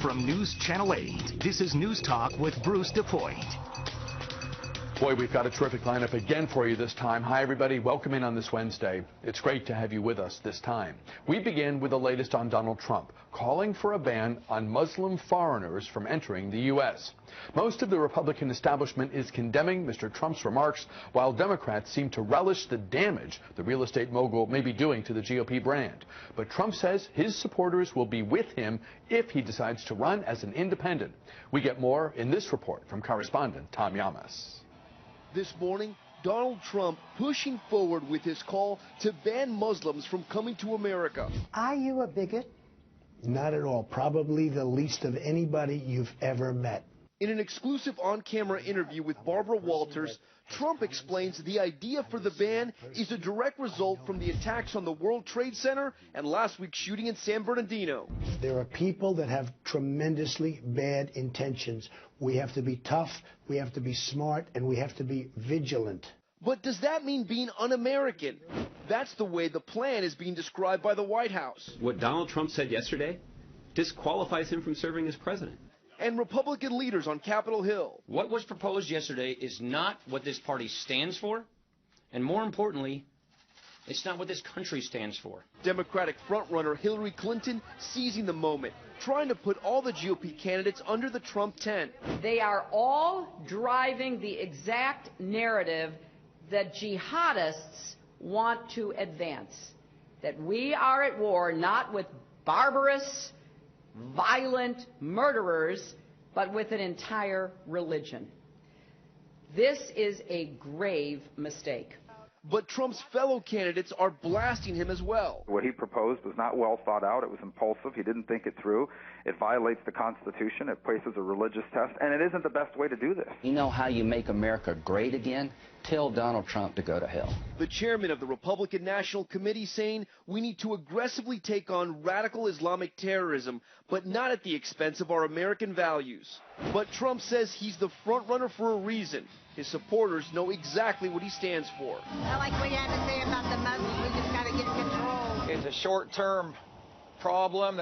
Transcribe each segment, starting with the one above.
From News Channel 8, this is News Talk with Bruce DePoint. Boy, we've got a terrific lineup again for you this time. Hi, everybody. Welcome in on this Wednesday. It's great to have you with us this time. We begin with the latest on Donald Trump, calling for a ban on Muslim foreigners from entering the U.S. Most of the Republican establishment is condemning Mr. Trump's remarks, while Democrats seem to relish the damage the real estate mogul may be doing to the GOP brand. But Trump says his supporters will be with him if he decides to run as an independent. We get more in this report from correspondent Tom Yamas. This morning, Donald Trump pushing forward with his call to ban Muslims from coming to America. Are you a bigot? Not at all. Probably the least of anybody you've ever met. In an exclusive on-camera interview with Barbara Walters, Trump explains the idea for the ban is a direct result from the attacks on the World Trade Center and last week's shooting in San Bernardino. There are people that have tremendously bad intentions. We have to be tough, we have to be smart, and we have to be vigilant. But does that mean being un-American? That's the way the plan is being described by the White House. What Donald Trump said yesterday disqualifies him from serving as president. And Republican leaders on Capitol Hill. What was proposed yesterday is not what this party stands for, and more importantly, it's not what this country stands for. Democratic frontrunner Hillary Clinton seizing the moment, trying to put all the GOP candidates under the Trump tent. They are all driving the exact narrative that jihadists want to advance, that we are at war not with barbarous, violent murderers, but with an entire religion. This is a grave mistake. But Trump's fellow candidates are blasting him as well. What he proposed was not well thought out. It was impulsive. He didn't think it through. It violates the Constitution. It places a religious test, and it isn't the best way to do this. You know how you make America great again? Tell Donald Trump to go to hell. The chairman of the Republican National Committee saying we need to aggressively take on radical Islamic terrorism, but not at the expense of our American values. But Trump says he's the front runner for a reason. His supporters know exactly what he stands for. I like what you have to say about the Muslims. We just got to get control. It's a short-term problem.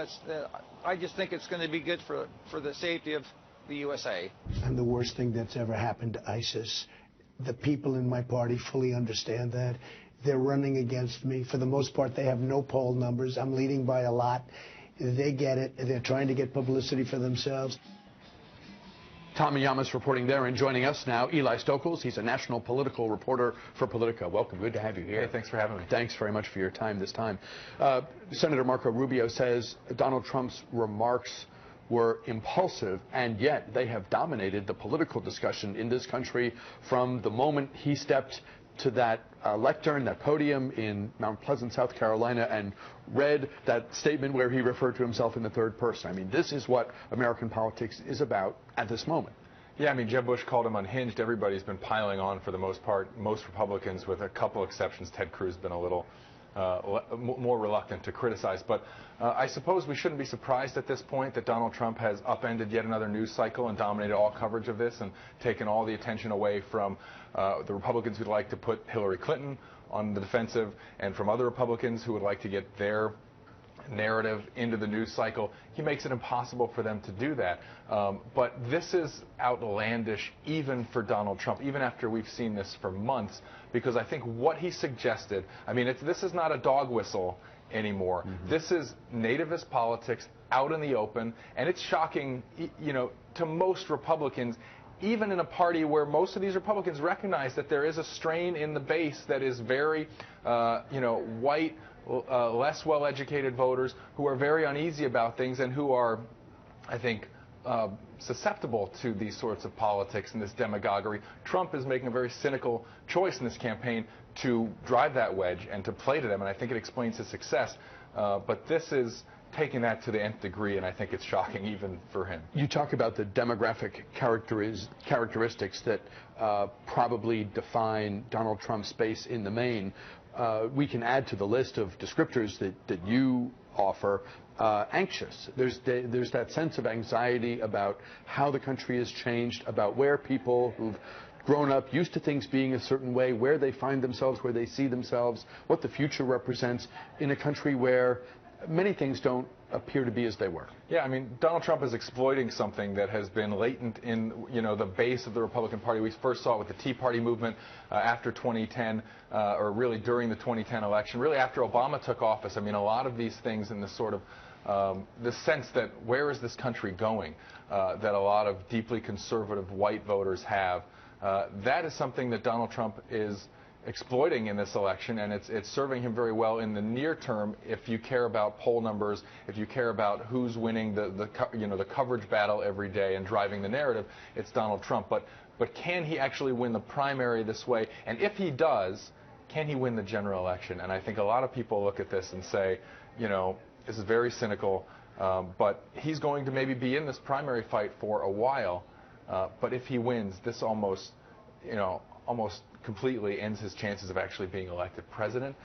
I just think it's going to be good for the safety of the USA. I'm the worst thing that's ever happened to ISIS. The people in my party fully understand that. They're running against me. For the most part, they have no poll numbers. I'm leading by a lot. They get it. They're trying to get publicity for themselves. Tommy Yamas reporting there, and joining us now, Eli Stokols. He's a national political reporter for Politico. Welcome. Good to have you here. Hey, thanks for having me. Thanks very much for your time this time. Senator Marco Rubio says Donald Trump's remarks were impulsive, and yet they have dominated the political discussion in this country from the moment he stepped to that lectern, that podium in Mount Pleasant, South Carolina, and read that statement where he referred to himself in the third person. I mean, this is what American politics is about at this moment. Yeah, I mean, Jeb Bush called him unhinged. Everybody's been piling on for the most part. Most Republicans, with a couple exceptions, Ted Cruz, been a little more reluctant to criticize. But I suppose we shouldn't be surprised at this point that Donald Trump has upended yet another news cycle and dominated all coverage of this and taken all the attention away from the Republicans who'd like to put Hillary Clinton on the defensive and from other Republicans who would like to get their narrative into the news cycle. He makes it impossible for them to do that. But this is outlandish even for Donald Trump, even after we've seen this for months, because I think what he suggested, I mean, this is not a dog whistle anymore. Mm-hmm. This is nativist politics out in the open, and it's shocking, you know, to most Republicans, even in a party where most of these Republicans recognize that there is a strain in the base that is very, you know, white, less well-educated voters who are very uneasy about things and who are, I think, susceptible to these sorts of politics and this demagoguery. Trump is making a very cynical choice in this campaign to drive that wedge and to play to them, and I think it explains his success. But this is taking that to the nth degree, and I think it's shocking even for him. You talk about the demographic characteristics that probably define Donald Trump's base in the main. We can add to the list of descriptors that you offer, anxious. There's that sense of anxiety about how the country has changed, about where people who've grown up used to things being a certain way, where they find themselves, where they see themselves, what the future represents in a country where many things don't appear to be as they were. Yeah, I mean, Donald Trump is exploiting something that has been latent in, the base of the Republican Party. We first saw it with the Tea Party movement after 2010, or really during the 2010 election, really after Obama took office. I mean, a lot of these things in this sort of this sense that where is this country going, that a lot of deeply conservative white voters have, that is something that Donald Trump is exploiting in this election, and it's serving him very well in the near term. If you care about poll numbers, if you care about who's winning the coverage battle every day and driving the narrative, it's Donald Trump. But can he actually win the primary this way? And if he does, can he win the general election? And I think a lot of people look at this and say, this is very cynical, but he's going to maybe be in this primary fight for a while. But if he wins, this almost completely ends his chances of actually being elected president,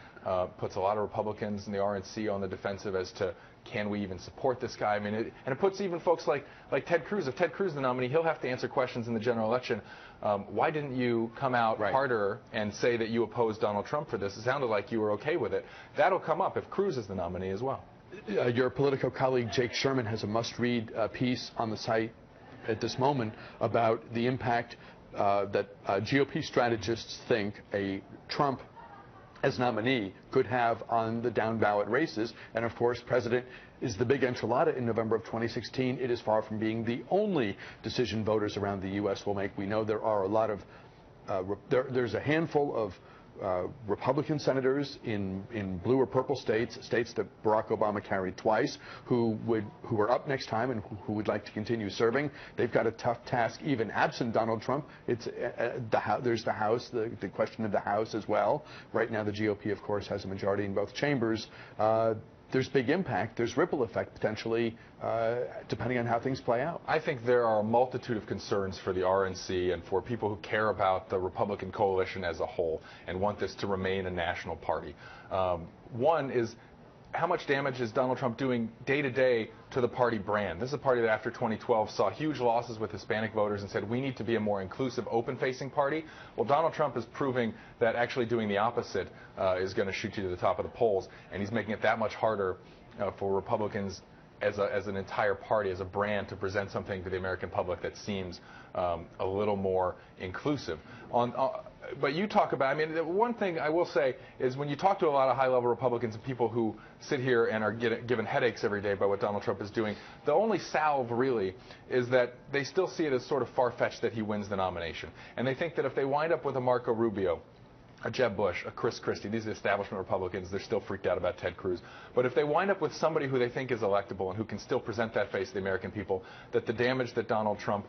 puts a lot of Republicans in the RNC on the defensive as to can we even support this guy. I mean, and it puts even folks like Ted Cruz. If Ted Cruz is the nominee, he'll have to answer questions in the general election. Why didn't you come out harder and say that you opposed Donald Trump for this? It sounded like you were okay with it. That'll come up if Cruz is the nominee as well. Your Politico colleague Jake Sherman has a must-read piece on the site at this moment about the impact that GOP strategists think a Trump as nominee could have on the down-ballot races. And, of course, President is the big enchilada in November of 2016. It is far from being the only decision voters around the U.S. will make. We know there are a lot of there's a handful of Republican senators in blue or purple states that Barack Obama carried twice, who are up next time and who would like to continue serving. They've got a tough task, even absent Donald Trump. It's there's the House, the question of the House as well. Right now, the GOP, of course, has a majority in both chambers. There's big impact. There's ripple effect potentially, depending on how things play out. I think there are a multitude of concerns for the RNC and for people who care about the Republican coalition as a whole and want this to remain a national party. One is, how much damage is Donald Trump doing day to day to the party brand? This is a party that after 2012 saw huge losses with Hispanic voters and said we need to be a more inclusive, open-facing party. Well, Donald Trump is proving that actually doing the opposite is going to shoot you to the top of the polls, and he's making it that much harder for Republicans as an entire party, as a brand, to present something to the American public that seems a little more inclusive. But you talk about, I mean, one thing I will say is when you talk to a lot of high-level Republicans and people who sit here and are given headaches every day by what Donald Trump is doing, the only salve really is that they still see it as sort of far-fetched that he wins the nomination. And they think that if they wind up with a Marco Rubio, a Jeb Bush, a Chris Christie, these are establishment Republicans, they're still freaked out about Ted Cruz. But if they wind up with somebody who they think is electable and who can still present that face to the American people, that the damage that Donald Trump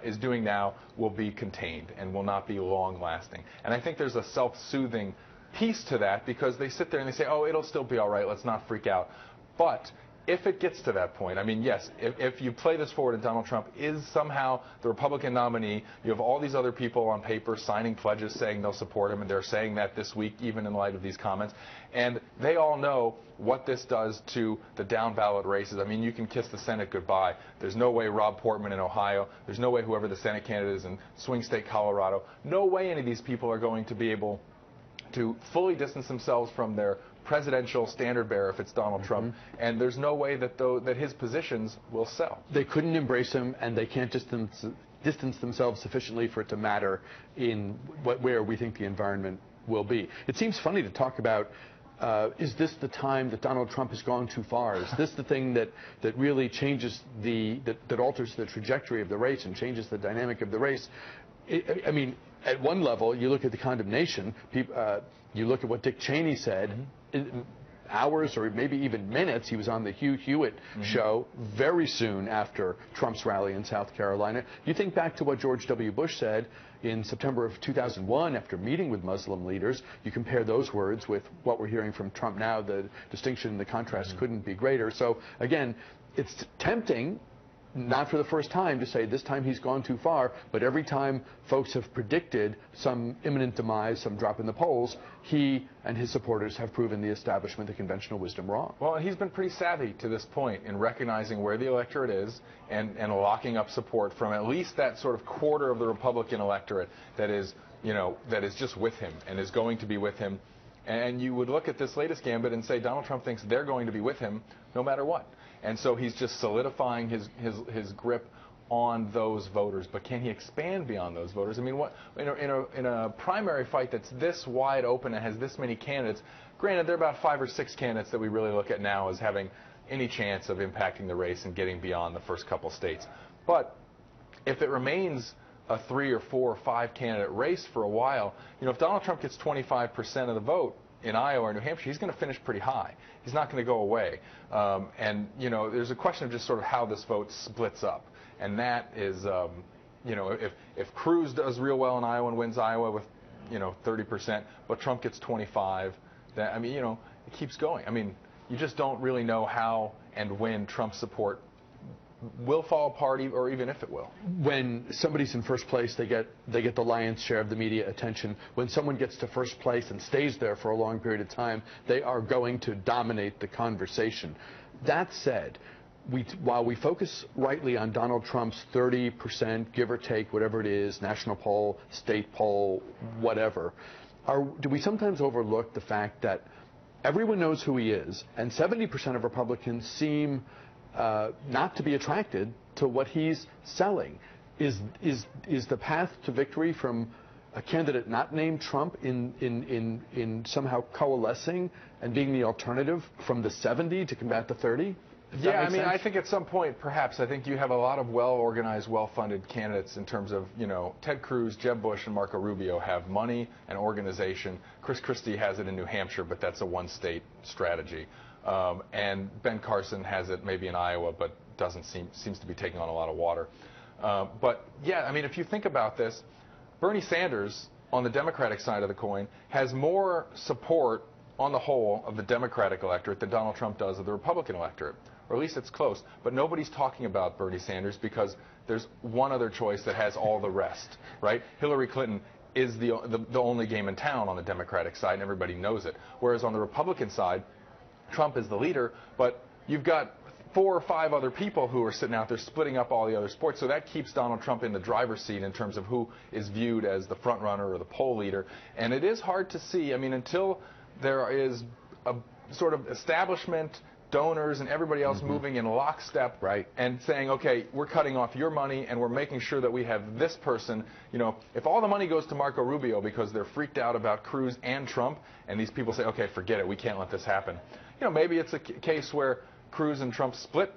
is doing now will be contained and will not be long-lasting. And I think there's a self-soothing piece to that, because they sit there and they say, oh, it'll still be all right, let's not freak out. But if it gets to that point, I mean, yes, if you play this forward and Donald Trump is somehow the Republican nominee, you have all these other people on paper signing pledges saying they'll support him, and they're saying that this week, even in light of these comments, and they all know what this does to the down-ballot races. I mean, you can kiss the Senate goodbye. There's no way Rob Portman in Ohio, there's no way whoever the Senate candidate is in swing state Colorado, no way any of these people are going to be able to fully distance themselves from their presidential standard bearer if it's Donald Trump, and there's no way that his positions will sell. They couldn't embrace him, and they can't distance themselves sufficiently for it to matter in where we think the environment will be. It seems funny to talk about, is this the time that Donald Trump has gone too far? Is this the thing that really changes that alters the trajectory of the race and changes the dynamic of the race? I mean, at one level, you look at the condemnation, you look at what Dick Cheney said, hours or maybe even minutes. He was on the Hugh Hewitt show very soon after Trump's rally in South Carolina. You think back to what George W. Bush said in September of 2001 after meeting with Muslim leaders. You compare those words with what we're hearing from Trump now, the distinction, the contrast couldn't be greater. So, again, it's tempting, not for the first time, to say this time he's gone too far, but every time folks have predicted some imminent demise, some drop in the polls, he and his supporters have proven the establishment, the conventional wisdom, wrong. Well, he's been pretty savvy to this point in recognizing where the electorate is and locking up support from at least that sort of quarter of the Republican electorate that is just with him and is going to be with him. And you would look at this latest gambit and say Donald Trump thinks they're going to be with him no matter what. And so he's just solidifying his grip on those voters. But can he expand beyond those voters? I mean, what in a primary fight that's this wide open and has this many candidates, granted, there are about 5 or 6 candidates that we really look at now as having any chance of impacting the race and getting beyond the first couple states. But if it remains a 3 or 4 or 5 candidate race for a while, if Donald Trump gets 25% of the vote in Iowa or New Hampshire, he's going to finish pretty high. He's not going to go away. And there's a question of just sort of how this vote splits up. And that is, if Cruz does real well in Iowa and wins Iowa with, 30%, but Trump gets 25, that, it keeps going. I mean, you just don't really know how and when Trump support will fall apart, or even if it will. When somebody's in first place, they get the lion's share of the media attention. When someone gets to first place and stays there for a long period of time, they are going to dominate the conversation. That said, while we focus rightly on Donald Trump's 30%, give or take, whatever it is, national poll, state poll, whatever, do we sometimes overlook the fact that everyone knows who he is, and 70% of Republicans seem not to be attracted to what he's selling? Is the path to victory from a candidate not named Trump in somehow coalescing and being the alternative from the 70 to combat the 30? Yeah, I mean, I think at some point, perhaps, I think you have a lot of well-organized, well-funded candidates in terms of, Ted Cruz, Jeb Bush, and Marco Rubio have money and organization. Chris Christie has it in New Hampshire, but that's a one-state strategy. And Ben Carson has it maybe in Iowa, but seems to be taking on a lot of water. But, yeah, I mean, if you think about this, Bernie Sanders, on the Democratic side of the coin, has more support on the whole of the Democratic electorate than Donald Trump does of the Republican electorate. Or at least it's close. But nobody's talking about Bernie Sanders because there's one other choice that has all the rest, right? Hillary Clinton is the only game in town on the Democratic side, and everybody knows it. Whereas on the Republican side, Trump is the leader, but you've got 4 or 5 other people who are sitting out there splitting up all the other sports. So that keeps Donald Trump in the driver's seat in terms of who is viewed as the front runner or the poll leader. And it is hard to see. I mean, until there is a sort of establishment, donors, and everybody else moving in lockstep, right, and saying, okay, we're cutting off your money and we're making sure that we have this person. If all the money goes to Marco Rubio because they're freaked out about Cruz and Trump, and these people say, okay, forget it, we can't let this happen. Maybe it's a case where Cruz and Trump split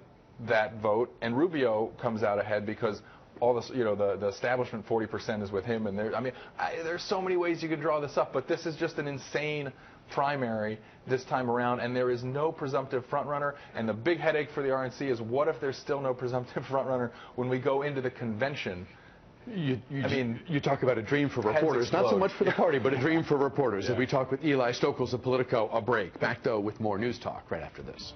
that vote and Rubio comes out ahead because all this, the establishment 40% is with him, and there's so many ways you could draw this up, but this is just an insane primary this time around, and there is no presumptive frontrunner. And the big headache for the RNC is, what if there's still no presumptive frontrunner when we go into the convention? You talk about a dream for reporters, not so much for the party, but a dream for reporters. Yeah. As we talk with Eli Stokols of Politico, a break. Back, though, with more News Talk right after this.